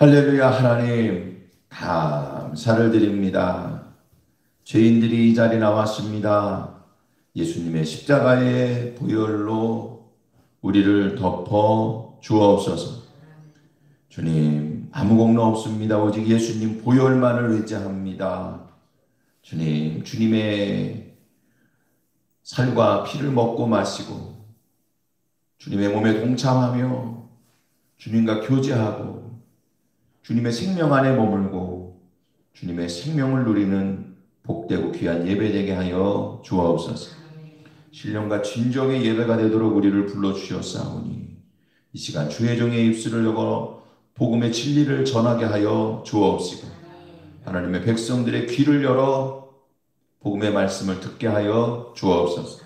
할렐루야. 하나님 감사를 드립니다. 죄인들이 이 자리에 나왔습니다. 예수님의 십자가의 보혈로 우리를 덮어 주옵소서. 주님, 아무 공로 없습니다. 오직 예수님 보혈만을 의지합니다. 주님, 주님의 살과 피를 먹고 마시고 주님의 몸에 동참하며 주님과 교제하고 주님의 생명 안에 머물고 주님의 생명을 누리는 복되고 귀한 예배되게 하여 주옵소서. 신령과 진정의 예배가 되도록 우리를 불러주셨사오니 이 시간 주의 종의 입술을 열어 복음의 진리를 전하게 하여 주옵시고 하나님의 백성들의 귀를 열어 복음의 말씀을 듣게 하여 주옵소서.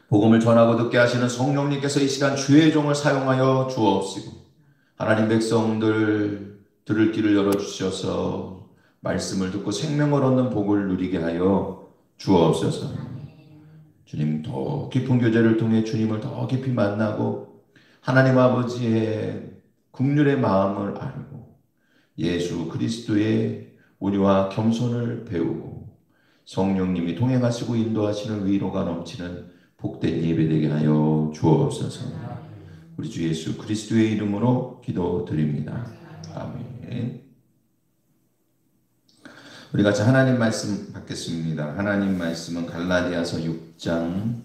복음을 전하고 듣게 하시는 성령님께서 이 시간 주의 종을 사용하여 주옵시고 하나님 백성들 들을 길을 열어주셔서 말씀을 듣고 생명을 얻는 복을 누리게 하여 주옵소서. 주님, 더 깊은 교제를 통해 주님을 더 깊이 만나고 하나님 아버지의 긍휼의 마음을 알고 예수 그리스도의 온유와 겸손을 배우고 성령님이 동행하시고 인도하시는 위로가 넘치는 복된 예배되게 하여 주옵소서. 우리 주 예수 그리스도의 이름으로 기도드립니다. 아멘. 우리 같이 하나님 말씀 받겠습니다. 하나님 말씀은 갈라디아서 6장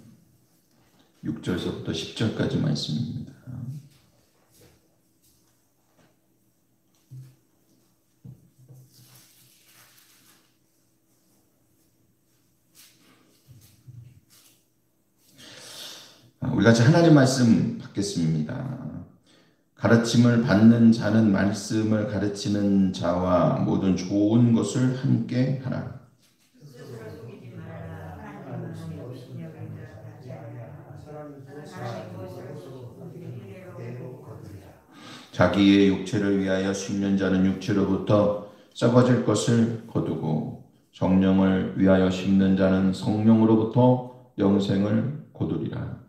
6절서부터 10절까지 말씀입니다. 우리 같이 하나님 말씀 받겠습니다. 가르침을 받는 자는 말씀을 가르치는 자와 모든 좋은 것을 함께 하라. 자기의 육체를 위하여 심는 자는 육체로부터 썩어질 것을 거두고 성령을 위하여 심는 자는 성령으로부터 영생을 거두리라.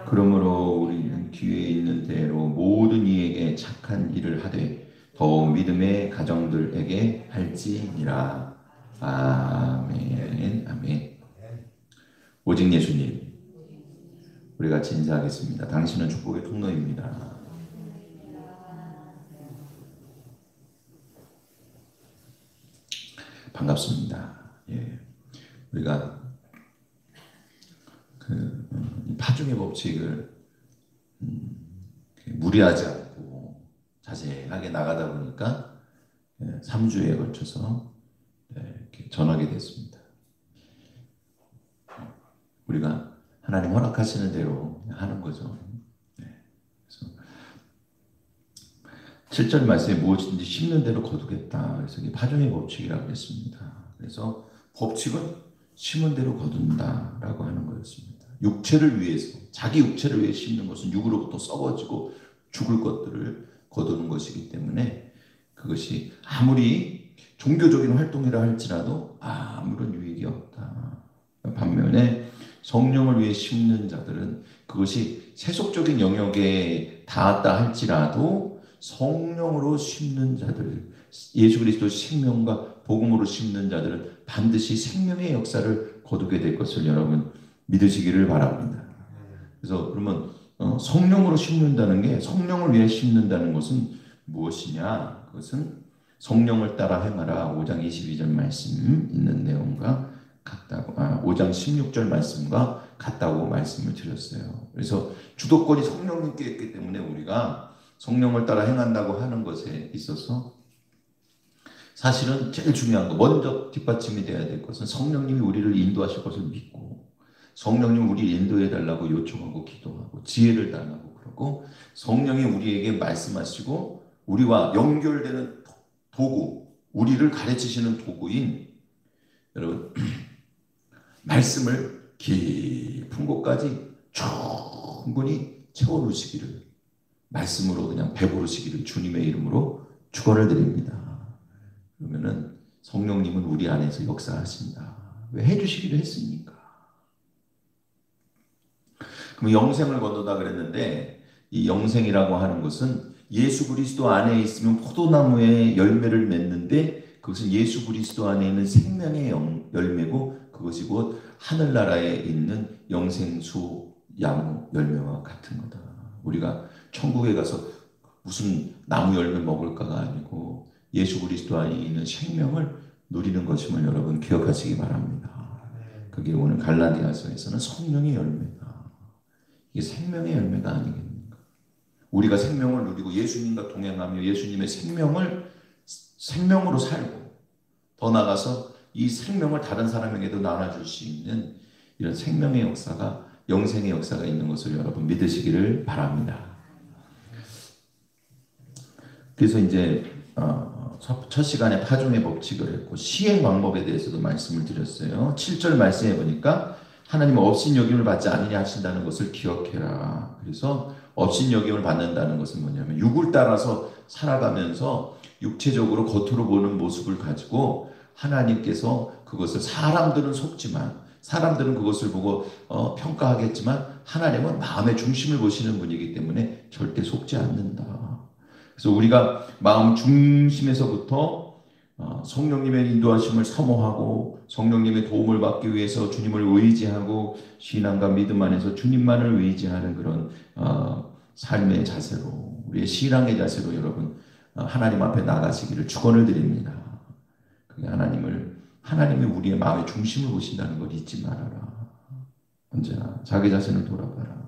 그러므로 우리는 기회에 있는 대로 모든 이에게 착한 일을 하되 더욱 믿음의 가정들에게 할지니라. 아멘. 아멘. 오직 예수님, 우리 같이 인사하겠습니다. 당신은 축복의 통로입니다. 반갑습니다. 예. 우리가 파종의 법칙을 무리하지 않고 자세하게 나가다 보니까 3주에 걸쳐서 이렇게 전하게 됐습니다. 우리가 하나님 허락하시는 대로 하는 거죠. 그래서 7절 말씀에 무엇인지 심는 대로 거두겠다. 그래서 이게 파종의 법칙이라고 했습니다. 그래서 법칙은 심은 대로 거둔다라고 하는 거였습니다. 육체를 위해서, 자기 육체를 위해 심는 것은 육으로부터 썩어지고 죽을 것들을 거두는 것이기 때문에 그것이 아무리 종교적인 활동이라 할지라도 아무런 유익이 없다. 반면에 성령을 위해 심는 자들은 그것이 세속적인 영역에 닿았다 할지라도 성령으로 심는 자들, 예수 그리스도 생명과 복음으로 심는 자들은 반드시 생명의 역사를 거두게 될 것을 여러분 믿으시기를 바랍니다. 그래서 그러면 성령으로 심는다는 게, 성령을 위해 심는다는 것은 무엇이냐? 그것은 성령을 따라 행하라 5장 22절 말씀 있는 내용과 같다고, 5장 16절 말씀과 같다고 말씀을 드렸어요. 그래서 주도권이 성령님께 있기 때문에 우리가 성령을 따라 행한다고 하는 것에 있어서 사실은 제일 중요한 거, 먼저 뒷받침이 돼야 될 것은 성령님이 우리를 인도하실 것을 믿고 성령님 우리를 인도해 달라고 요청하고 기도하고 지혜를 달라고 그러고 성령이 우리에게 말씀하시고 우리와 연결되는 도구, 우리를 가르치시는 도구인 여러분 말씀을 깊은 곳까지 충분히 채워놓으시기를, 말씀으로 그냥 배부르시기를 주님의 이름으로 축원을 드립니다. 그러면은 성령님은 우리 안에서 역사하신다. 왜 해주시기로 했습니까? 그럼 영생을 거두다 그랬는데 이 영생이라고 하는 것은 예수 그리스도 안에 있으면 포도나무의 열매를 맺는데 그것은 예수 그리스도 안에 있는 생명의 열매고 그것이 곧 하늘나라에 있는 영생수 나무 열매와 같은 거다. 우리가 천국에 가서 무슨 나무 열매 먹을까가 아니고 예수 그리스도 안에 있는 생명을 누리는 것임을 여러분 기억하시기 바랍니다. 그게 오늘 갈라디아서에서는 성령의 열매다. 이게 생명의 열매가 아니겠습니까? 우리가 생명을 누리고 예수님과 동행하며 예수님의 생명으로 살고 더 나아가서 이 생명을 다른 사람에게도 나눠줄 수 있는 이런 생명의 역사가 영생의 역사가 있는 것을 여러분 믿으시기를 바랍니다. 그래서 이제 첫 시간에 파종의 법칙을 했고 시행 방법에 대해서도 말씀을 드렸어요. 7절 말씀해 보니까 하나님은 업신여김을 받지 않으냐 하신다는 것을 기억해라. 그래서 업신여김을 받는다는 것은 뭐냐면 육을 따라서 살아가면서 육체적으로 겉으로 보는 모습을 가지고 하나님께서 그것을 사람들은 속지만 사람들은 그것을 보고 평가하겠지만 하나님은 마음의 중심을 보시는 분이기 때문에 절대 속지 않는다. 그래서 우리가 마음 중심에서부터 성령님의 인도하심을 사모하고 성령님의 도움을 받기 위해서 주님을 의지하고 신앙과 믿음 안에서 주님만을 의지하는 그런 삶의 자세로 우리의 신앙의 자세로 여러분 하나님 앞에 나가시기를 축원을 드립니다. 그게 하나님이 우리의 마음의 중심을 보신다는 걸 잊지 말아라. 언제나 자기 자신을 돌아봐라.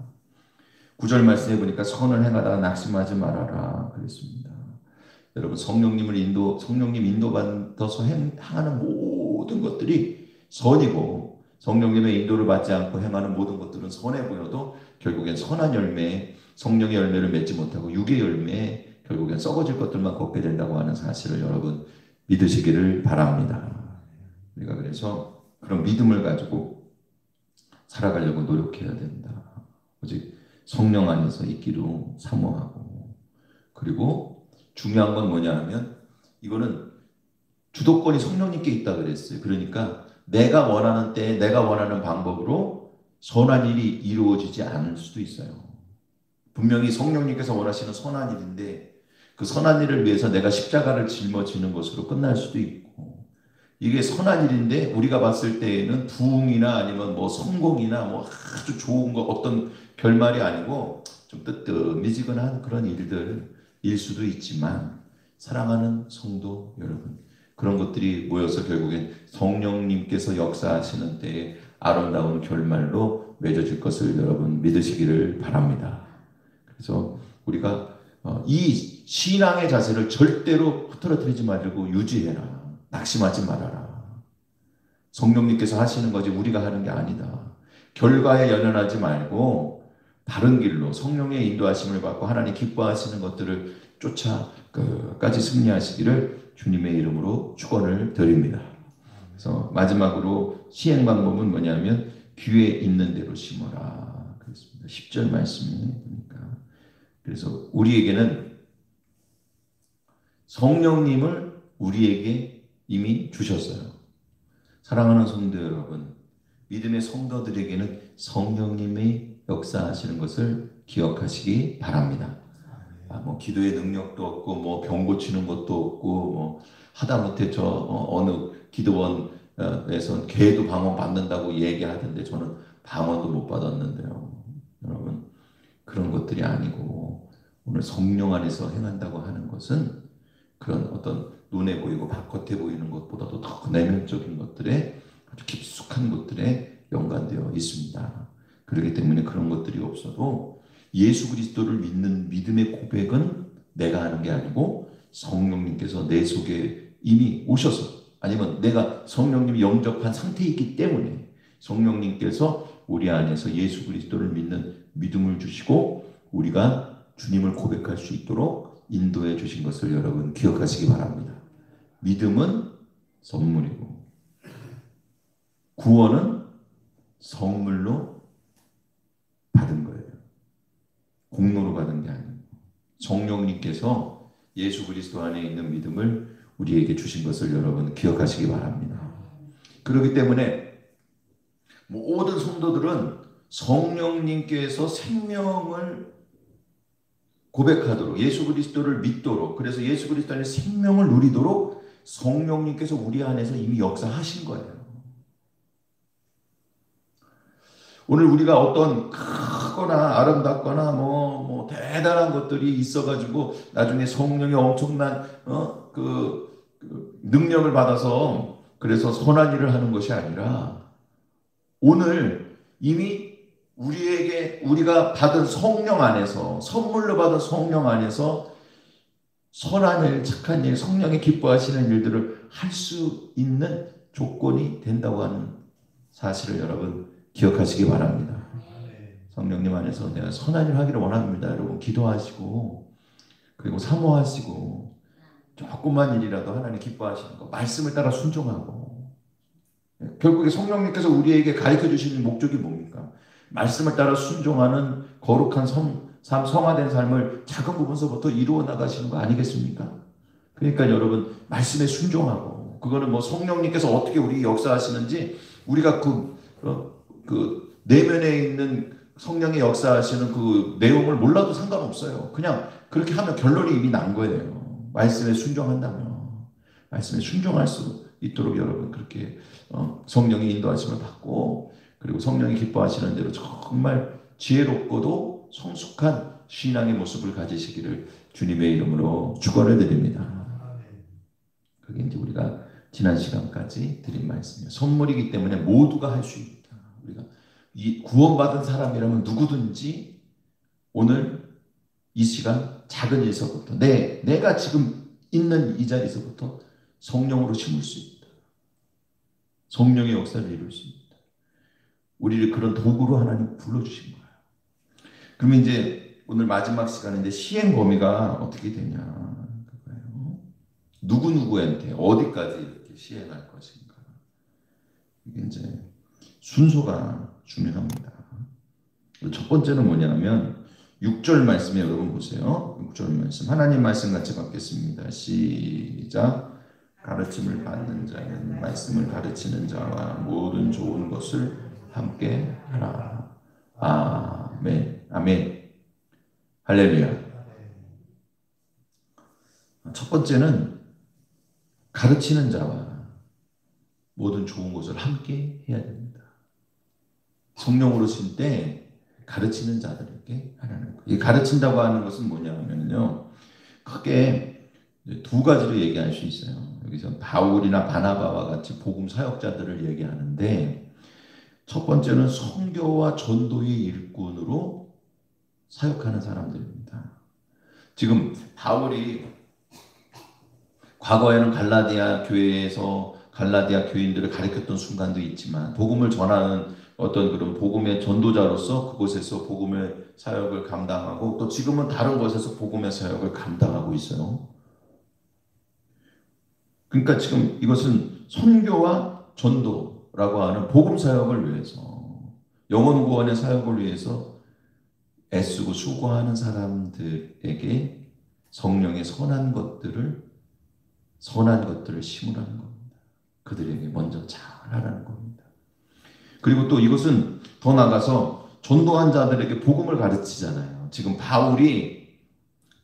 9절 말씀해 보니까 선을 행하다가 낙심하지 말아라 그랬습니다. 여러분 성령님 인도받아서 행하는 모든 것들이 선이고 성령님의 인도를 받지 않고 행하는 모든 것들은 선해 보여도 결국엔 선한 열매, 성령의 열매를 맺지 못하고 육의 열매, 결국엔 썩어질 것들만 걷게 된다고 하는 사실을 여러분 믿으시기를 바랍니다. 우리가 그래서 그런 믿음을 가지고 살아가려고 노력해야 된다. 오직 성령 안에서 있기로 사모하고 그리고 중요한 건 뭐냐 하면 이거는 주도권이 성령님께 있다 그랬어요. 그러니까 내가 원하는 때에 내가 원하는 방법으로 선한 일이 이루어지지 않을 수도 있어요. 분명히 성령님께서 원하시는 선한 일인데 그 선한 일을 위해서 내가 십자가를 짊어지는 것으로 끝날 수도 있고 이게 선한 일인데 우리가 봤을 때에는 부흥이나 아니면 뭐 성공이나 뭐 아주 좋은 거 어떤 결말이 아니고 좀 뜨뜻미지근한 그런 일들일 수도 있지만 사랑하는 성도 여러분 그런 것들이 모여서 결국엔 성령님께서 역사하시는 때에 아름다운 결말로 맺어질 것을 여러분 믿으시기를 바랍니다. 그래서 우리가 이 신앙의 자세를 절대로 흐트러뜨리지 말고 유지해라. 낙심하지 말아라. 성령님께서 하시는 거지 우리가 하는 게 아니다. 결과에 연연하지 말고 바른 길로 성령의 인도하심을 받고 하나님 기뻐하시는 것들을 쫓아 끝까지 승리하시기를 주님의 이름으로 축원을 드립니다. 그래서 마지막으로 시행 방법은 뭐냐면 귀에 있는 대로 심어라. 그렇습니다. 10절 말씀이 보니까 그래서 우리에게는 성령님을 우리에게 이미 주셨어요. 사랑하는 성도 여러분, 믿음의 성도들에게는 성령님이 역사하시는 것을 기억하시기 바랍니다. 뭐 기도의 능력도 없고 뭐 병 고치는 것도 없고 뭐 하다못해 어느 기도원에서 개도 방언 받는다고 얘기하던데 저는 방언도 못 받았는데요. 여러분 그런 것들이 아니고 오늘 성령 안에서 행한다고 하는 것은 그런 어떤 눈에 보이고 바깥에 보이는 것보다도 더 내면적인 것들에 아주 깊숙한 것들에 연관되어 있습니다. 그렇기 때문에 그런 것들이 없어도 예수 그리스도를 믿는 믿음의 고백은 내가 하는 게 아니고 성령님께서 내 속에 이미 오셔서 아니면 내가 성령님이 영접한 상태에 있기 때문에 성령님께서 우리 안에서 예수 그리스도를 믿는 믿음을 주시고 우리가 주님을 고백할 수 있도록 인도해 주신 것을 여러분 기억하시기 바랍니다. 믿음은 선물이고 구원은 선물로 받은 거예요. 공로로 받은 게 아니고 성령님께서 예수 그리스도 안에 있는 믿음을 우리에게 주신 것을 여러분 기억하시기 바랍니다. 그렇기 때문에 모든 성도들은 성령님께서 생명을 고백하도록, 예수 그리스도를 믿도록, 그래서 예수 그리스도 안에 생명을 누리도록 성령님께서 우리 안에서 이미 역사하신 거예요. 오늘 우리가 어떤 크거나 아름답거나 뭐 대단한 것들이 있어가지고 나중에 성령이 엄청난 그 능력을 받아서 그래서 선한 일을 하는 것이 아니라 오늘 이미 우리가 받은 성령 안에서, 선물로 받은 성령 안에서 선한 일, 착한 일, 성령이 기뻐하시는 일들을 할 수 있는 조건이 된다고 하는 사실을 여러분 기억하시기 바랍니다. 성령님 안에서 내가 선한 일 하기를 원합니다. 여러분 기도하시고 그리고 사모하시고 조금만 일이라도 하나님 기뻐하시는 거, 말씀을 따라 순종하고, 결국에 성령님께서 우리에게 가르쳐 주시는 목적이 뭡니까? 말씀을 따라 순종하는 거룩한 삶, 성화된 삶을 작은 부분서부터 이루어 나가시는 거 아니겠습니까? 그러니까 여러분 말씀에 순종하고, 그거는 뭐 성령님께서 어떻게 우리 역사하시는지 우리가 그 내면에 있는 성령의 역사하시는 그 내용을 몰라도 상관없어요. 그냥 그렇게 하면 결론이 이미 난 거예요. 말씀에 순종한다면 말씀에 순종할 수 있도록 여러분 그렇게 성령의 인도하심을 받고, 그리고 성령이 기뻐하시는 대로 정말 지혜롭고도 성숙한 신앙의 모습을 가지시기를 주님의 이름으로 축원을 드립니다. 그게 이제 우리가 지난 시간까지 드린 말씀이에요. 선물이기 때문에 모두가 할 수 있다. 우리가 이 구원받은 사람이라면 누구든지 오늘 이 시간 작은 일서부터 내가 지금 있는 이 자리에서부터 성령으로 심을 수 있다. 성령의 역사를 이룰 수 있다. 우리를 그런 도구로 하나님 불러주신 거예요. 그러면 이제 오늘 마지막 시간인데 시행 범위가 어떻게 되냐 그거예요. 누구누구한테 어디까지 이렇게 시행할 것인가. 이게 이제 순서가 중요합니다. 첫 번째는 뭐냐면 6절 말씀에 여러분 보세요. 6절 말씀 하나님 말씀 같이 받겠습니다. 시작. 가르침을 받는 자는 말씀을 가르치는 자와 모든 좋은 것을 함께 하라. 아멘. 아멘. 할렐루야. 첫 번째는 가르치는 자와 모든 좋은 것을 함께 해야 됩니다. 성령으로 쉴 때 가르치는 자들에게 하라는 거예요. 이 가르친다고 하는 것은 뭐냐면요, 크게 두 가지로 얘기할 수 있어요. 여기서 바울이나 바나바와 같이 복음 사역자들을 얘기하는데, 첫 번째는 선교와 전도의 일꾼으로 사역하는 사람들입니다. 지금 바울이 과거에는 갈라디아 교회에서 갈라디아 교인들을 가르쳤던 순간도 있지만, 복음을 전하는 어떤 그런 복음의 전도자로서 그곳에서 복음의 사역을 감당하고, 또 지금은 다른 곳에서 복음의 사역을 감당하고 있어요. 그러니까 지금 이것은 선교와 전도라고 하는 복음 사역을 위해서, 영혼 구원의 사역을 위해서 애쓰고 수고하는 사람들에게 성령의 선한 것들을 심으라는 겁니다. 그들에게 먼저 잘하라는 겁니다. 그리고 또 이것은 더 나가서 전도한 자들에게 복음을 가르치잖아요. 지금 바울이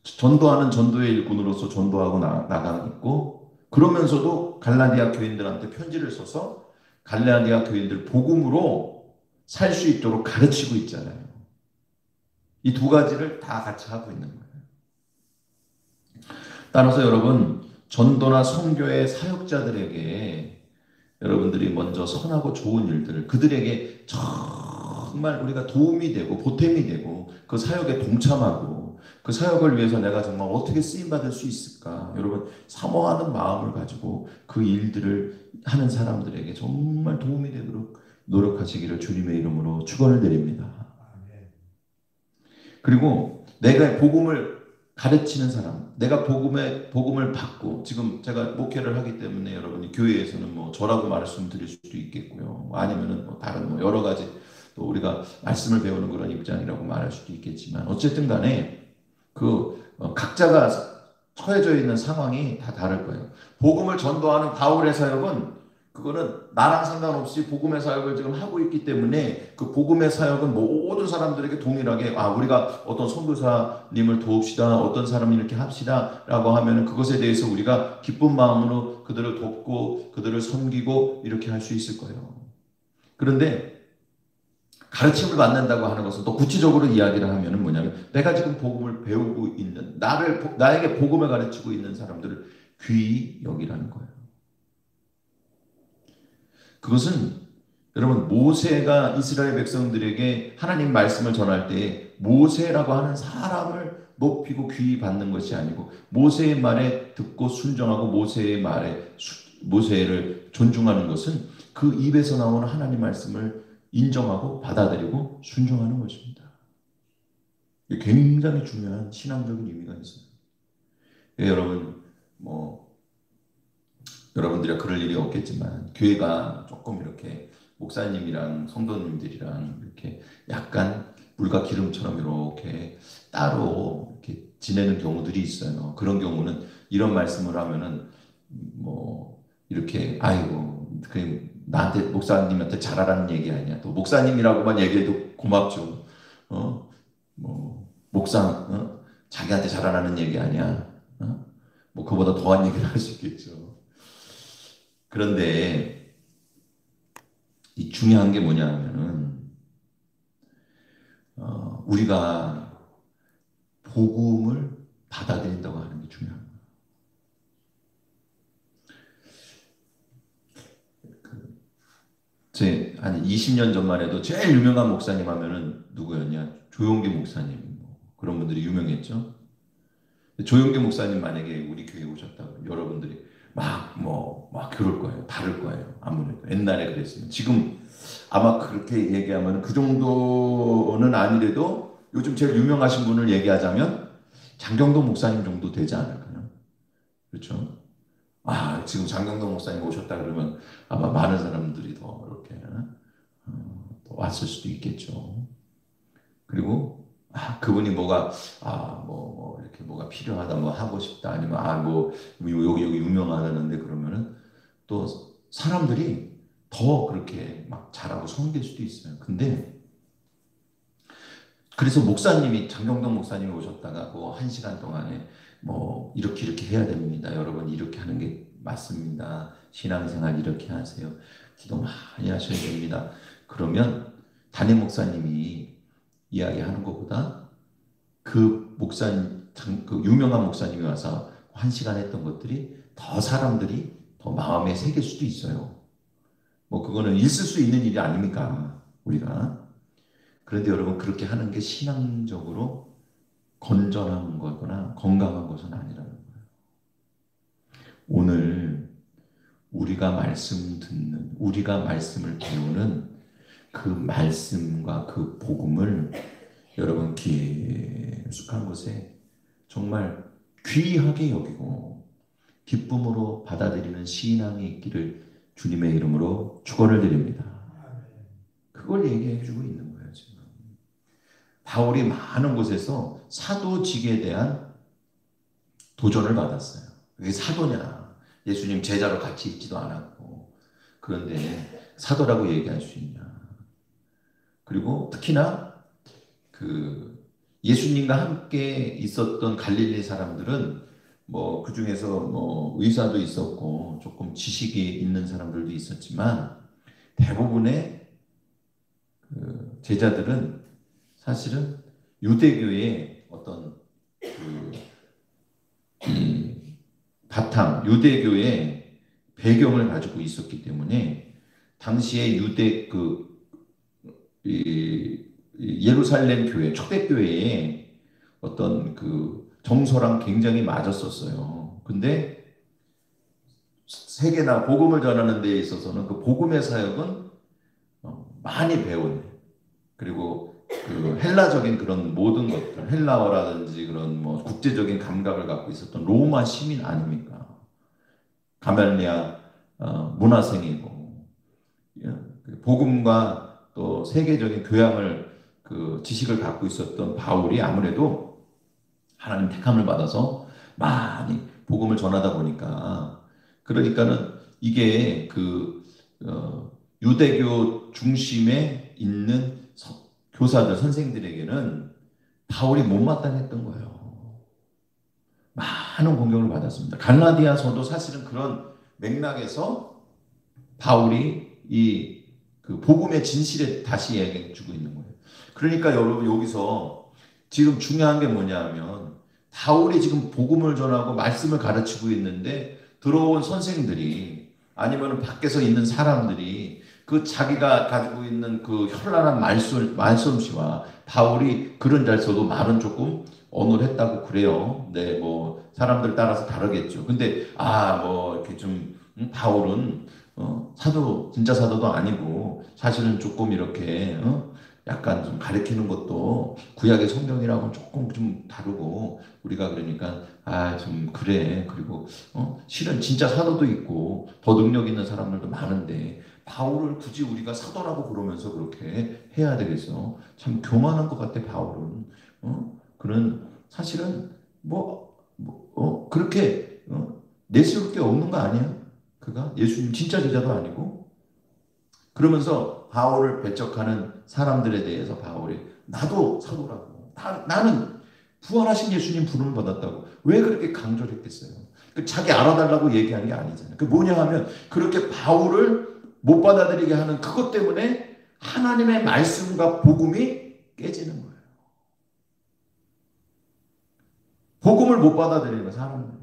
전도하는 전도의 일꾼으로서 전도하고 나가고 있고, 그러면서도 갈라디아 교인들한테 편지를 써서 갈라디아 교인들 복음으로 살 수 있도록 가르치고 있잖아요. 이 두 가지를 다 같이 하고 있는 거예요. 따라서 여러분, 전도나 선교의 사역자들에게 여러분들이 먼저 선하고 좋은 일들을, 그들에게 정말 우리가 도움이 되고 보탬이 되고 그 사역에 동참하고 그 사역을 위해서 내가 정말 어떻게 쓰임받을 수 있을까, 여러분 사모하는 마음을 가지고 그 일들을 하는 사람들에게 정말 도움이 되도록 노력하시기를 주님의 이름으로 축원을 드립니다. 그리고 내가 복음을 가르치는 사람, 내가 복음을 받고, 지금 제가 목회를 하기 때문에 여러분이 교회에서는 뭐 저라고 말씀드릴 수도 있겠고요. 아니면은 뭐 다른 뭐 여러 가지 또 우리가 말씀을 배우는 그런 입장이라고 말할 수도 있겠지만, 어쨌든 간에 각자가 처해져 있는 상황이 다 다를 거예요. 복음을 전도하는 바울의 사역은 그거는 나랑 상관없이 복음의 사역을 지금 하고 있기 때문에 그 복음의 사역은 모든 사람들에게 동일하게 우리가 어떤 선교사님을 도웁시다, 어떤 사람이 이렇게 합시다라고 하면은 그것에 대해서 우리가 기쁜 마음으로 그들을 돕고 그들을 섬기고 이렇게 할 수 있을 거예요. 그런데 가르침을 받는다고 하는 것은 또 구체적으로 이야기를 하면은 뭐냐면 내가 지금 복음을 배우고 있는 나에게 복음을 가르치고 있는 사람들을 귀히 여기라는 거예요. 그것은 여러분 모세가 이스라엘 백성들에게 하나님 말씀을 전할 때 모세라고 하는 사람을 높이고 귀히 받는 것이 아니고 모세의 말에 듣고 순종하고 모세를 존중하는 것은 그 입에서 나오는 하나님 말씀을 인정하고 받아들이고 순종하는 것입니다. 이게 굉장히 중요한 신앙적인 의미가 있어요. 여러분 여러분들이 그럴 일이 없겠지만 교회가 조금 이렇게 목사님이랑 성도님들이랑 이렇게 약간 물과 기름처럼 이렇게 따로 이렇게 지내는 경우들이 있어요. 그런 경우는 이런 말씀을 하면은 이렇게 아이고 그 나한테 목사님한테 잘하라는 얘기 아니야. 또 목사님이라고만 얘기해도 고맙죠. 목사 자기한테 잘하라는 얘기 아니야. 그보다 더한 얘기를 할 수 있겠죠. 그런데 이 중요한 게 뭐냐 하면은 우리가 복음을 받아들인다고 하는 게 중요한 거예요. 한 20년 전만 해도 제일 유명한 목사님 하면은 누구였냐? 조용기 목사님. 그런 분들이 유명했죠. 조용기 목사님 만약에 우리 교회에 오셨다고 여러분들이 막 그럴 거예요. 다를 거예요. 아무래도 옛날에 그랬으면 지금 아마 그렇게 얘기하면 그 정도는 아니래도 요즘 제일 유명하신 분을 얘기하자면 장경동 목사님 정도 되지 않을까요? 그렇죠? 지금 장경동 목사님 오셨다 그러면 아마 많은 사람들이 더 이렇게 더 왔을 수도 있겠죠. 그리고 그분이 이렇게 뭐가 필요하다, 하고 싶다, 아니면 여기 유명하다는데 그러면은 또 사람들이 더 그렇게 막 잘하고 섬길 수도 있어요. 근데 그래서 장경동 목사님이 오셨다가 1시간 동안에 이렇게 해야 됩니다. 여러분 이렇게 하는 게 맞습니다. 신앙생활 이렇게 하세요. 기도 많이 하셔야 됩니다. 그러면 담임 목사님이 이야기하는 것보다 그 유명한 목사님이 와서 1시간 했던 것들이 더 사람들이 더 마음에 새길 수도 있어요. 그거는 있을 수 있는 일이 아닙니까? 우리가. 그런데 여러분 그렇게 하는 게 신앙적으로 건전한 거거나 건강한 것은 아니라는 거예요. 오늘 우리가 우리가 말씀을 배우는 그 말씀과 그 복음을 여러분 깊숙한 곳에 정말 귀하게 여기고 기쁨으로 받아들이는 신앙이 있기를 주님의 이름으로 축원을 드립니다. 그걸 얘기해 주고 있는 거예요. 지금 바울이 많은 곳에서 사도직에 대한 도전을 받았어요. 그게 사도냐? 예수님 제자로 같이 있지도 않았고 그런데 사도라고 얘기할 수 있냐? 그리고 특히나 예수님과 함께 있었던 갈릴리 사람들은 그 중에서 의사도 있었고 조금 지식이 있는 사람들도 있었지만 대부분의 제자들은 사실은 유대교의 어떤 바탕, 유대교의 배경을 가지고 있었기 때문에 당시에 예루살렘 교회, 초대교회의 어떤 정서랑 굉장히 맞았었어요. 근데 세계나 복음을 전하는 데 있어서는 그 복음의 사역은 많이 배운, 그리고 헬라적인 그런 모든 것들, 헬라어라든지 그런 국제적인 감각을 갖고 있었던 로마 시민 아닙니까? 가말리아 문화생이고 복음과 또 세계적인 교양을 지식을 갖고 있었던 바울이 아무래도 하나님 택함을 받아서 많이 복음을 전하다 보니까 그러니까는 이게 유대교 중심에 있는 교사들, 선생들에게는 바울이 못마땅했던 거예요. 많은 공격을 받았습니다. 갈라디아서도 사실은 그런 맥락에서 바울이 그 복음의 진실에 다시 이야기해 주고 있는 거예요. 그러니까 여러분 여기서 지금 중요한 게 뭐냐면 바울이 지금 복음을 전하고 말씀을 가르치고 있는데 들어온 선생들이 아니면 밖에서 있는 사람들이 그 자기가 가지고 있는 그 현란한 말솜씨와 바울이 그런 자리에서도 말은 조금 언어했다고 그래요. 네, 뭐 사람들 따라서 다르겠죠. 근데 뭐 이렇게 좀 바울은 사도 진짜 사도도 아니고 사실은 조금 이렇게 약간 좀 가리키는 것도 구약의 성경이랑은 조금 좀 다르고 우리가 그러니까 좀 그래. 그리고 실은 진짜 사도도 있고 더 능력 있는 사람들도 많은데 바울을 굳이 우리가 사도라고 부르면서 그렇게 해야 되겠어. 참 교만한 것 같아 바울은. 그런 사실은 그렇게 내세울 게 없는 거 아니야? 그가 예수님 진짜 제자도 아니고 그러면서 바울을 배척하는 사람들에 대해서 바울이 나도 사도라고 나는 부활하신 예수님 부름을 받았다고 왜 그렇게 강조를 했겠어요? 자기 알아달라고 얘기한 게 아니잖아요. 그 뭐냐 하면 그렇게 바울을 못 받아들이게 하는 그것 때문에 하나님의 말씀과 복음이 깨지는 거예요. 복음을 못 받아들이는 사람들이.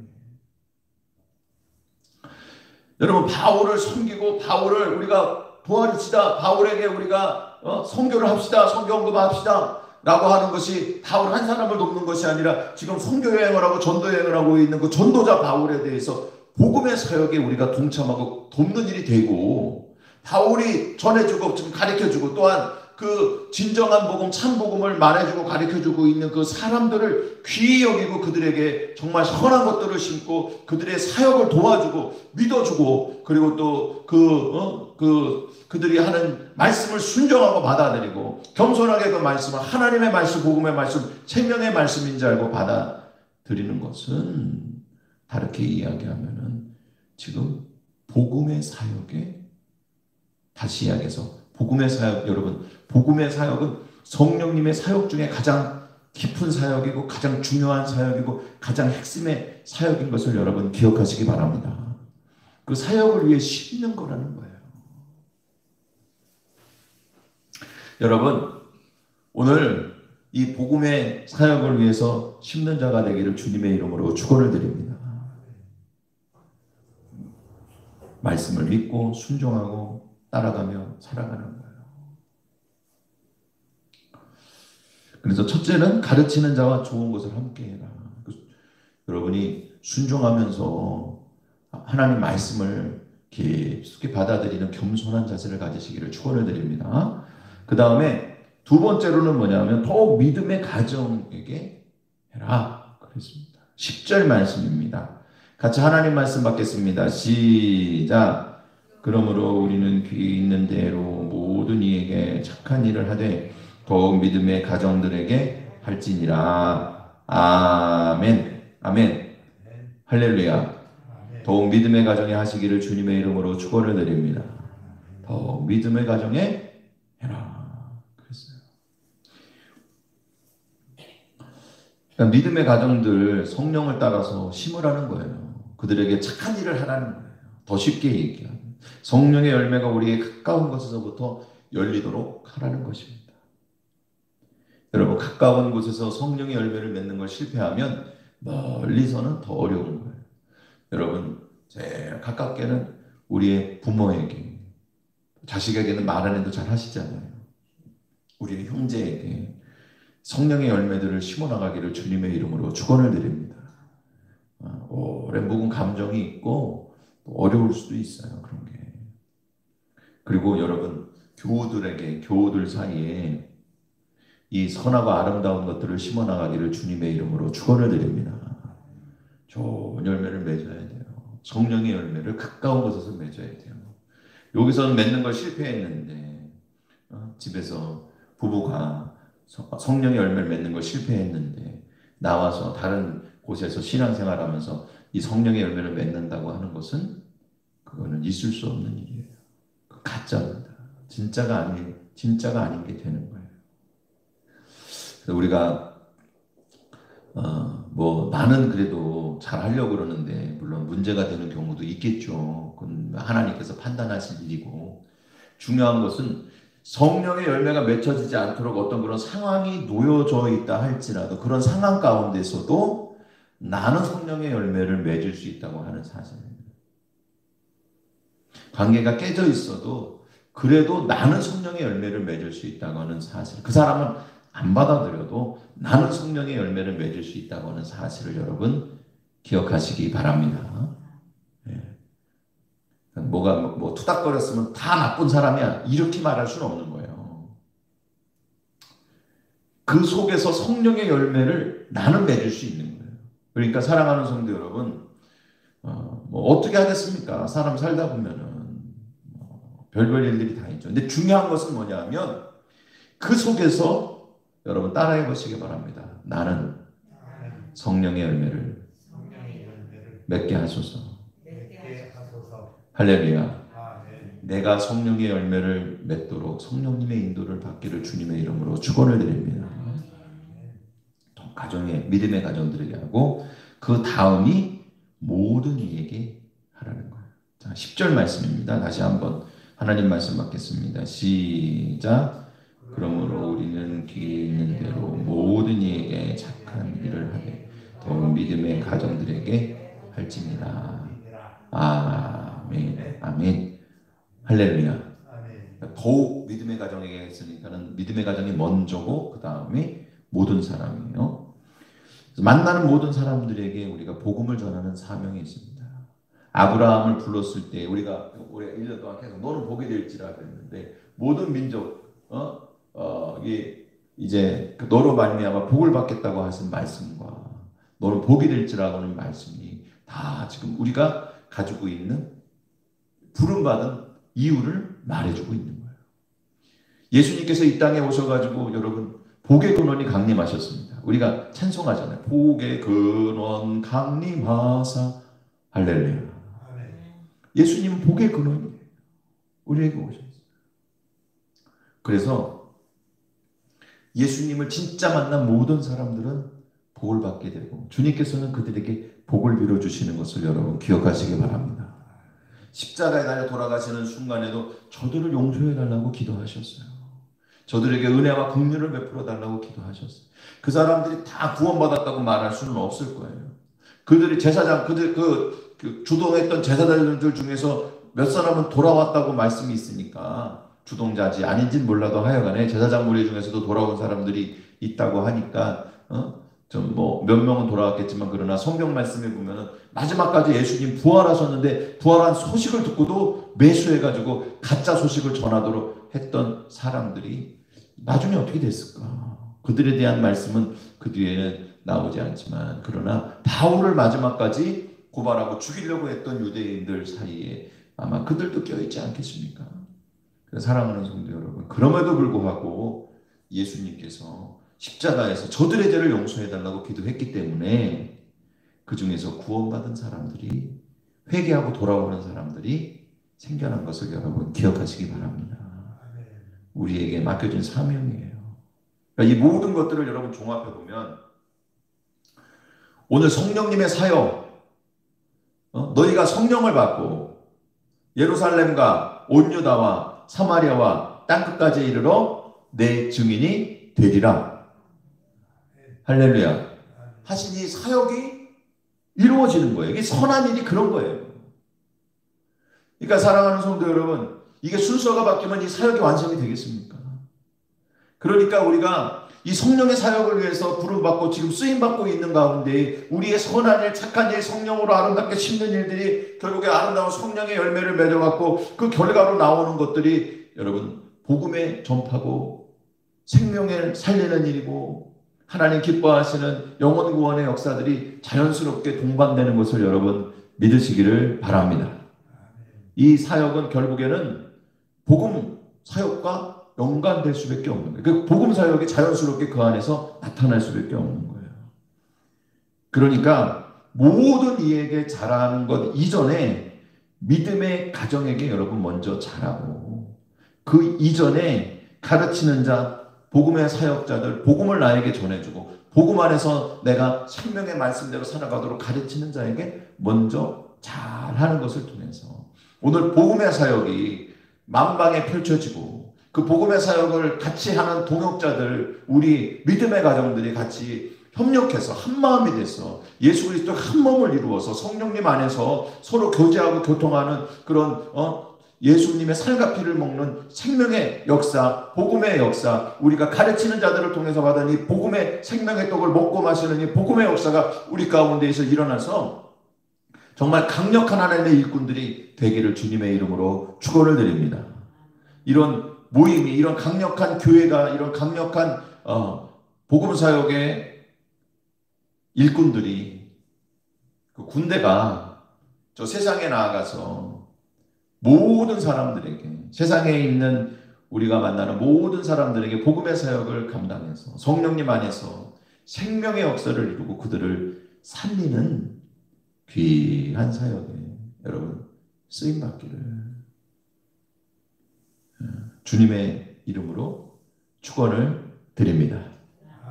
여러분 바울을 섬기고 바울을 우리가 도와줍시다. 바울에게 우리가 선교를 합시다. 선교 언급합시다. 라고 하는 것이 바울 한 사람을 돕는 것이 아니라 지금 선교 여행을 하고 전도 여행을 하고 있는 그 전도자 바울에 대해서 복음의 사역에 우리가 동참하고 돕는 일이 되고 바울이 전해주고 지금 가르쳐주고 또한 그 진정한 복음, 참 복음을 말해주고 가르쳐주고 있는 그 사람들을 귀히 여기고 그들에게 정말 선한 것들을 심고 그들의 사역을 도와주고 믿어주고 그리고 또 그들이 하는 말씀을 순종하고 받아들이고 겸손하게 그 말씀을 하나님의 말씀, 복음의 말씀, 생명의 말씀인 줄 알고 받아들이는 것은 다르게 이야기하면은 지금 복음의 사역에 다시 이야기해서 복음의 사역 여러분 복음의 사역은 성령님의 사역 중에 가장 깊은 사역이고 가장 중요한 사역이고 가장 핵심의 사역인 것을 여러분 기억하시기 바랍니다. 그 사역을 위해 심는 거라는 거예요. 여러분 오늘 이 복음의 사역을 위해서 심는 자가 되기를 주님의 이름으로 축원을 드립니다. 말씀을 믿고 순종하고 따라가며 살아가는 거예요. 그래서 첫째는 가르치는 자와 좋은 것을 함께 해라. 여러분이 순종하면서 하나님 말씀을 깊숙이 받아들이는 겸손한 자세를 가지시기를 축원을 드립니다. 그 다음에 두 번째로는 뭐냐면 더욱 믿음의 가정에게 해라. 그랬습니다. 10절 말씀입니다. 같이 하나님 말씀 받겠습니다. 시작. 그러므로 우리는 귀 있는 대로 모든 이에게 착한 일을 하되 더욱 믿음의 가정들에게 할지니라. 아멘. 아멘. 할렐루야. 더욱 믿음의 가정에 하시기를 주님의 이름으로 축원을 드립니다. 더욱 믿음의 가정에 해라. 그랬어요. 그러니까 믿음의 가정들 성령을 따라서 심으라는 거예요. 그들에게 착한 일을 하라는 거예요. 더 쉽게 얘기하면 성령의 열매가 우리에게 가까운 곳에서부터 열리도록 하라는 것입니다. 여러분 가까운 곳에서 성령의 열매를 맺는 걸 실패하면 멀리서는 더 어려운 거예요. 여러분 제일 가깝게는 우리의 부모에게 자식에게는 말 안 해도 잘 하시잖아요. 우리의 형제에게 성령의 열매들을 심어나가기를 주님의 이름으로 축원을 드립니다. 오래 묵은 감정이 있고 어려울 수도 있어요. 그런 게. 그리고 여러분 교우들 사이에 이 선하고 아름다운 것들을 심어나가기를 주님의 이름으로 축원을 드립니다. 좋은 열매를 맺어야 돼요. 성령의 열매를 가까운 곳에서 맺어야 돼요. 여기서는 맺는 걸 실패했는데 집에서 부부가 성령의 열매를 맺는 걸 실패했는데 나와서 다른 곳에서 신앙생활하면서 이 성령의 열매를 맺는다고 하는 것은 그거는 있을 수 없는 일이에요. 가짜입니다. 진짜가 아닌 게 되는 거예요. 그래서 우리가 뭐 나는 그래도 잘 하려고 그러는데 물론 문제가 되는 경우도 있겠죠. 그건 하나님께서 판단하실 일이고, 중요한 것은 성령의 열매가 맺혀지지 않도록 어떤 그런 상황이 놓여져 있다 할지라도 그런 상황 가운데서도 나는 성령의 열매를 맺을 수 있다고 하는 사실입니다. 관계가 깨져 있어도 그래도 나는 성령의 열매를 맺을 수 있다고 하는 사실, 그 사람은 안 받아들여도 나는 성령의 열매를 맺을 수 있다고 하는 사실을 여러분 기억하시기 바랍니다. 예. 뭐 투닥거렸으면 다 나쁜 사람이야 이렇게 말할 수는 없는 거예요. 그 속에서 성령의 열매를 나는 맺을 수 있는 거예요. 그러니까 사랑하는 성도 여러분, 뭐 어떻게 하겠습니까? 사람 살다 보면은 별별 일들이 다 있죠. 근데 중요한 것은 뭐냐면 그 속에서 여러분 따라해 보시기 바랍니다. 나는 성령의 열매를 맺게 하소서. 할렐루야. 내가 성령의 열매를 맺도록 성령님의 인도를 받기를 주님의 이름으로 축원을 드립니다. 믿음의 가정들에게 하고 그 다음이 모든 이에게 하라는 거예요. 자, 10절 말씀입니다. 다시 한번 하나님 말씀 받겠습니다. 시작. 그러므로 우리는 귀에 있는 대로 모든 이에게 착한 일을 하되 더욱 믿음의 가정들에게 할지니라. 아멘. 아멘. 할렐루야. 더욱 믿음의 가정에게 했으니까는 믿음의 가정이 먼저고 그 다음에 모든 사람이에요. 만나는 모든 사람들에게 우리가 복음을 전하는 사명이 있습니다. 아브라함을 불렀을 때 우리가 올해 1년 동안 계속 너는 복이 될지라 그랬는데 모든 민족 이제 너로 말미암아 복을 받겠다고 하신 말씀과 너는 복이 될지라고 하는 말씀이 다 지금 우리가 가지고 있는 부름받은 이유를 말해주고 있는 거예요. 예수님께서 이 땅에 오셔가지고 여러분 복의 근원이 강림하셨습니다. 우리가 찬송하잖아요. 복의 근원 강림하사. 할렐루야. 예수님은 복의 근원이에요. 우리에게 오셨어요. 그래서 예수님을 진짜 만난 모든 사람들은 복을 받게 되고 주님께서는 그들에게 복을 빌어주시는 것을 여러분 기억하시기 바랍니다. 십자가에 달려 돌아가시는 순간에도 저들을 용서해달라고 기도하셨어요. 저들에게 은혜와 긍휼을 베풀어 달라고 기도하셨어요. 그 사람들이 다 구원받았다고 말할 수는 없을 거예요. 그들이 제사장, 그 주동했던 제사장들 중에서 몇 사람은 돌아왔다고 말씀이 있으니까 주동자지 아닌지는 몰라도 하여간에 제사장 무리 중에서도 돌아온 사람들이 있다고 하니까 좀 뭐 몇 명은 돌아왔겠지만 그러나 성경 말씀에 보면은 마지막까지 예수님 부활하셨는데 부활한 소식을 듣고도 매수해가지고 가짜 소식을 전하도록 했던 사람들이 나중에 어떻게 됐을까? 그들에 대한 말씀은 그 뒤에는 나오지 않지만 그러나 바울을 마지막까지 고발하고 죽이려고 했던 유대인들 사이에 아마 그들도 껴있지 않겠습니까? 사랑하는 성도 여러분, 그럼에도 불구하고 예수님께서 십자가에서 저들의 죄를 용서해달라고 기도했기 때문에 그 중에서 구원받은 사람들이 회개하고 돌아오는 사람들이 생겨난 것을 여러분 기억하시기 바랍니다. 우리에게 맡겨진 사명이에요. 그러니까 이 모든 것들을 여러분 종합해보면 오늘 성령님의 사역, 너희가 성령을 받고 예루살렘과 온 유다와 사마리아와 땅끝까지 이르러 내 증인이 되리라. 할렐루야. 하신 이 사역이 이루어지는 거예요. 이게 선한 일이 그런 거예요. 그러니까 사랑하는 성도 여러분, 이게 순서가 바뀌면 이 사역이 완성이 되겠습니까? 그러니까 우리가 이 성령의 사역을 위해서 부름받고 지금 쓰임받고 있는 가운데 우리의 선한 일, 착한 일, 성령으로 아름답게 심는 일들이 결국에 아름다운 성령의 열매를 맺어갖고 그 결과로 나오는 것들이 여러분 복음에 전파고 생명을 살리는 일이고 하나님 기뻐하시는 영혼 구원의 역사들이 자연스럽게 동반되는 것을 여러분 믿으시기를 바랍니다. 이 사역은 결국에는 복음 사역과 연관될 수밖에 없는 거예요. 그 복음 사역이 자연스럽게 그 안에서 나타날 수밖에 없는 거예요. 그러니까 모든 이에게 잘하는 것 이전에 믿음의 가정에게 여러분 먼저 잘하고 그 이전에 가르치는 자, 복음의 사역자들, 복음을 나에게 전해주고 복음 안에서 내가 생명의 말씀대로 살아가도록 가르치는 자에게 먼저 잘하는 것을 통해서 오늘 복음의 사역이 만방에 펼쳐지고 그 복음의 사역을 같이 하는 동역자들, 우리 믿음의 가정들이 같이 협력해서 한 마음이 돼서 예수 그리스도 한 몸을 이루어서 성령님 안에서 서로 교제하고 교통하는 그런 예수님의 살과 피를 먹는 생명의 역사, 복음의 역사, 우리가 가르치는 자들을 통해서 받은 이 복음의 생명의 떡을 먹고 마시는 이 복음의 역사가 우리 가운데에서 일어나서 정말 강력한 하나님의 일꾼들이 되기를 주님의 이름으로 축원을 드립니다. 이런 모임이, 이런 강력한 교회가, 이런 강력한 복음 사역의 일꾼들이, 그 군대가 저 세상에 나아가서 모든 사람들에게, 세상에 있는 우리가 만나는 모든 사람들에게 복음의 사역을 감당해서 성령님 안에서 생명의 역사를 이루고 그들을 살리는 귀한 사역에 여러분 쓰임받기를 주님의 이름으로 축원을 드립니다.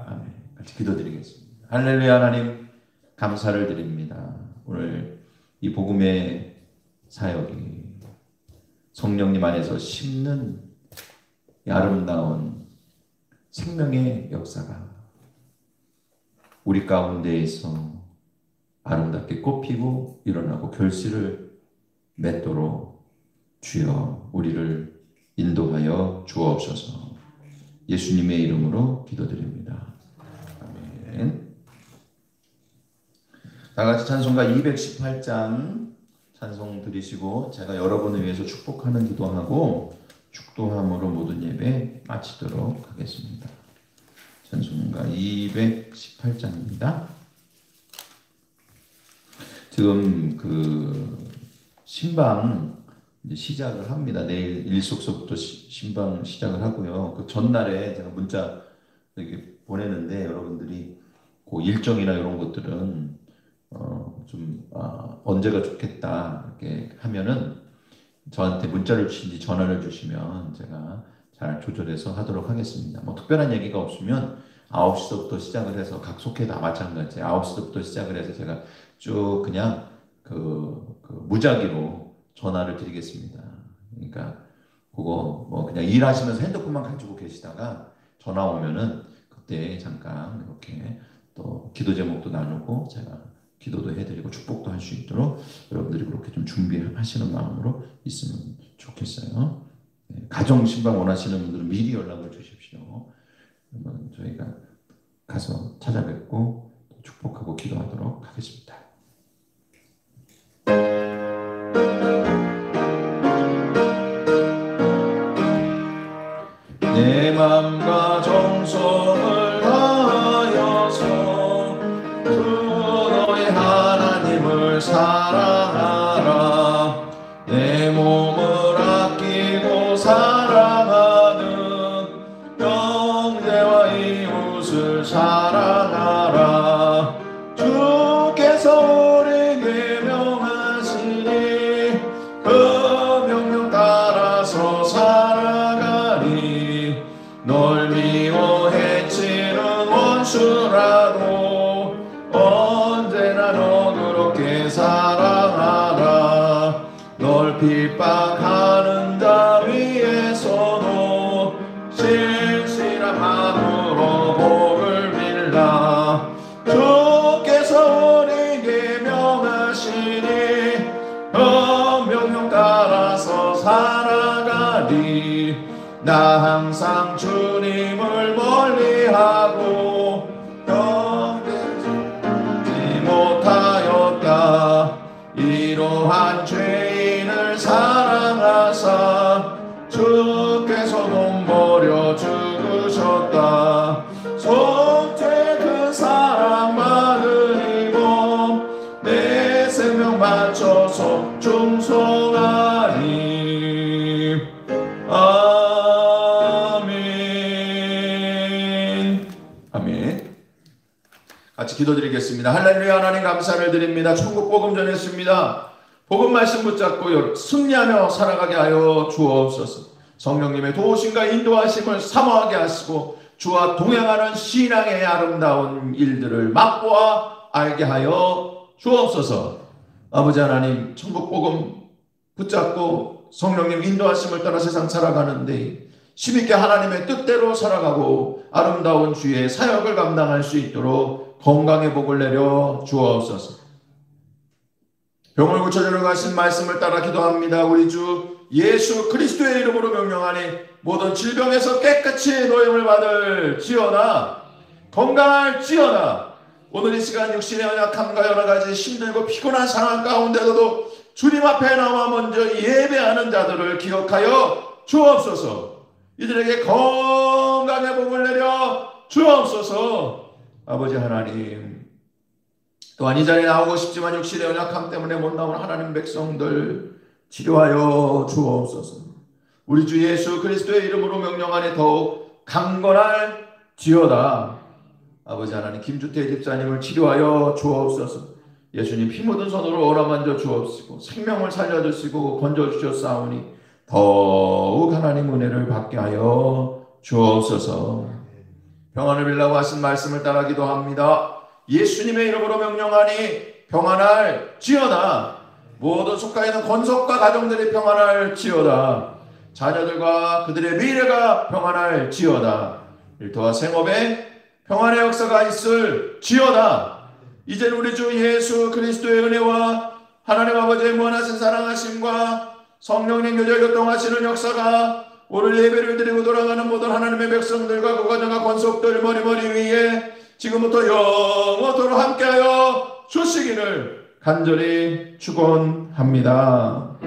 아멘. 같이 기도드리겠습니다. 할렐루야. 하나님 감사를 드립니다. 오늘 이 복음의 사역이 성령님 안에서 심는 이 아름다운 생명의 역사가 우리 가운데에서 아름답게 꽃피고 일어나고 결실을 맺도록 주여 우리를 인도하여 주옵소서. 예수님의 이름으로 기도드립니다. 아멘. 다 같이 찬송가 218장 찬송 드리시고 제가 여러분을 위해서 축복하는 기도하고 축도함으로 모든 예배 마치도록 하겠습니다. 찬송가 218장입니다. 지금 그 신방 이제 시작을 합니다. 내일 일속서부터 신방 시작을 하고요. 그 전날에 제가 문자 이렇게 보내는데 여러분들이 그 일정이나 이런 것들은 언제가 좋겠다 이렇게 하면은 저한테 문자를 주시든지 전화를 주시면 제가 잘 조절해서 하도록 하겠습니다. 뭐 특별한 얘기가 없으면 9시부터 시작을 해서 각 속회 다 마찬가지 9시부터 시작을 해서 제가 쭉 그냥 그 무작위로 전화를 드리겠습니다. 그러니까 그거 뭐 그냥 일하시면서 핸드폰만 가지고 계시다가 전화 오면은 그때 잠깐 이렇게 또 기도 제목도 나누고 제가 기도도 해드리고 축복도 할 수 있도록 여러분들이 그렇게 좀 준비하시는 마음으로 있으면 좋겠어요. 네, 가정 신방 원하시는 분들은 미리 연락을 주십시오. 그러면 저희가 가서 찾아뵙고 축복하고 기도하도록 하겠습니다. 내 맘과 정성을 다하여서 주 너의 하나님을 사랑하라. 내 몸을 아끼고 사랑하는 형제와 이웃을 사랑하라. 주께서 우리에게 명하시니 그 명령 따라서 살아가니 널 미워 해치는 원수라도 언제나 너 그렇게 사랑하라. 널 핍박하는 자 위에서도 신실한 마음으로 복을 빌라. 주께서 우리에게 명하시니 명령 따라서 살아가리. 나 항상 주님을 멀리하고 영되지 못하였다. 이러한 죄인을 사랑하사 주께서 돈 버려 죽으셨다. 속죄 그 사랑 받으리고 내 생명 바쳐서 충성하리. 아멘. 아멘. 같이 기도드리겠습니다. 할렐루야. 하나님 감사를 드립니다. 천국 복음 전했습니다. 복음 말씀 붙잡고 승리하며 살아가게 하여 주옵소서. 성령님의 도우심과 인도하심을 사모하게 하시고 주와 동행하는 신앙의 아름다운 일들을 맛보아 알게 하여 주옵소서. 아버지 하나님, 천국복음 붙잡고 성령님 인도하심을 따라 세상 살아가는데 힘있게 하나님의 뜻대로 살아가고 아름다운 주의 사역을 감당할 수 있도록 건강의 복을 내려 주옵소서. 병을 고쳐주러 가신 말씀을 따라 기도합니다. 우리 주 예수 그리스도의 이름으로 명령하니 모든 질병에서 깨끗이 노임을 받을 지어나 건강할 지어나 오늘 이 시간 육신의 연약함과 여러 가지 힘들고 피곤한 상황 가운데서도 주님 앞에 나와 먼저 예배하는 자들을 기억하여 주옵소서. 이들에게 건강의 복을 내려 주옵소서. 아버지 하나님, 또한 이 자리에 나오고 싶지만 육신의 연약함 때문에 못 나오는 하나님 백성들 치료하여 주옵소서. 우리 주 예수 그리스도의 이름으로 명령하니 더욱 강건할 지어다. 아버지 하나님, 김주태 집사님을 치료하여 주옵소서. 예수님 피 묻은 손으로 어루만져 주옵시고 생명을 살려주시고 건져주셨사오니 더욱 하나님 은혜를 받게 하여 주옵소서. 평안을 빌라고 하신 말씀을 따라 기도합니다. 예수님의 이름으로 명령하니 평안할 지어다. 모든 속하 있는 권속과 가정들이 평안할 지어다. 자녀들과 그들의 미래가 평안할 지어다. 일터와 생업에 평안의 역사가 있을 지어다. 이제 우리 주 예수 그리스도의 은혜와 하나님 아버지의 무한하신 사랑하심과 성령님 교제 교통하시는 역사가 오늘 예배를 드리고 돌아가는 모든 하나님의 백성들과 그 가정과 권속들 머리머리 위에 지금부터 영원토록 함께하여 주시기를 간절히 축원합니다.